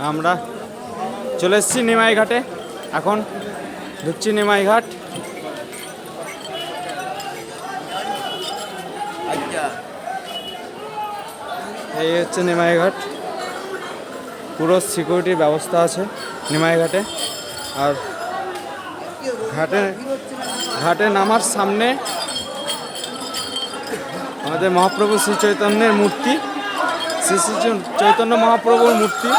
আমরা চলে এসেছি নিমাই ঘাটে। এখন ঢুকছি নিমাই ঘাট। এই হচ্ছে নিমাই ঘাট। পুরো সিকিউরিটির ব্যবস্থা আছে নিমাই ঘাটে। আর ঘাটে নামার সামনে আমাদের মহাপ্রভু শ্রী চৈতন্যের মূর্তি, শ্রী শ্রী চৈতন্য মহাপ্রভুর মূর্তি।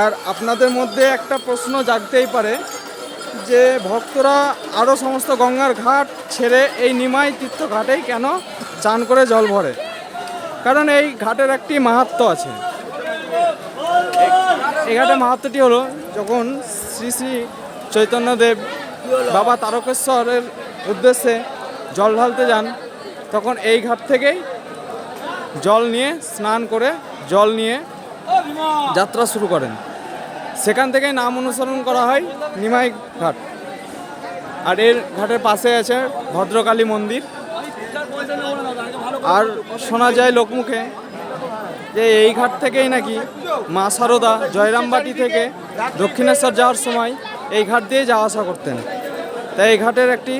আর আপনাদের মধ্যে একটা প্রশ্ন জাগতেই পারে যে ভক্তরা আরও সমস্ত গঙ্গার ঘাট ছেড়ে এই নিমাই তীর্থ ঘাটেই কেন চান করে জল ভরে? কারণ এই ঘাটের একটি মাহাত্ম্য আছে। এই ঘাটের মাহাত্ম্যটি হলো, যখন শ্রী শ্রী চৈতন্যদেব বাবা তারকেশ্বরের উদ্দেশ্যে জল ঢালতে যান, তখন এই ঘাট থেকেই জল নিয়ে স্নান করে জল নিয়ে যাত্রা শুরু করেন। সেখান থেকে নাম অনুসরণ করা হয় নিমাই ঘাট। আর এর ঘাটের পাশে আছে ভদ্রকালী মন্দির। আর শোনা যায় লোকমুখে যে এই ঘাট থেকেই নাকি মা সারদা জয়রামবাটি থেকে দক্ষিণেশ্বর যাওয়ার সময় এই ঘাট দিয়ে যাওয়া আসা করতেন। তাই এই ঘাটের একটি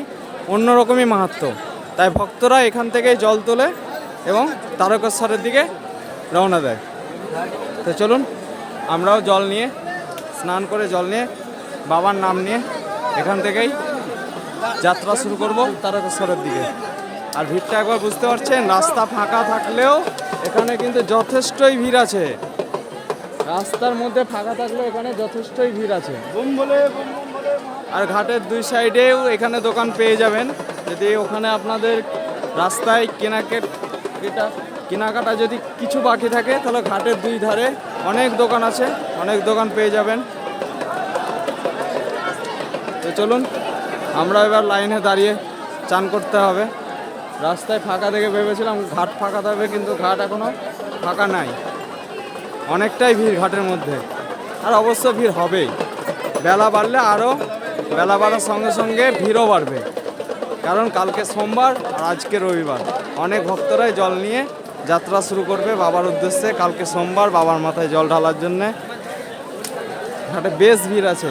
অন্যরকমই মাহাত্ম্য। তাই ভক্তরা এখান থেকেই জল তোলে এবং তারকেশ্বরের দিকে রওনা দেয়। তো চলুন আমরাও জল নিয়ে, স্নান করে জল নিয়ে, বাবার নাম নিয়ে এখান থেকেই যাত্রা শুরু করব তারকেশ্বরের দিকে। আর ভিড়টা একবার বুঝতে পারছেন, রাস্তা ফাঁকা থাকলেও এখানে কিন্তু যথেষ্টই ভিড় আছে। রাস্তার মধ্যে ফাঁকা থাকলেও এখানে যথেষ্টই ভিড় আছে। আর ঘাটের দুই সাইডেও এখানে দোকান পেয়ে যাবেন। যদি ওখানে আপনাদের রাস্তায় কেনাকাটা যদি কিছু বাকি থাকে, তাহলে ঘাটের দুই ধারে অনেক দোকান আছে, অনেক দোকান পেয়ে যাবেন। তো চলুন আমরা এবার লাইনে দাঁড়িয়ে চান করতে হবে। রাস্তায় ফাঁকা দেখে ভেবেছিলাম ঘাট ফাঁকা থাকবে, কিন্তু ঘাট এখনও ফাঁকা নাই। অনেকটাই ভিড় ঘাটের মধ্যে। আর অবশ্য ভিড় হবেই, বেলা বাড়লে আরও, বেলা বাড়ার সঙ্গে সঙ্গে ভিড়ও বাড়বে। কারণ কালকে সোমবার আর আজকে রবিবার, অনেক ভক্তরাই জল নিয়ে যাত্রা শুরু করবে বাবার উদ্দেশ্যে। কালকে সোমবার বাবার মাথায় জল ঢালার জন্যে ঘাটে বেশ ভিড় আছে।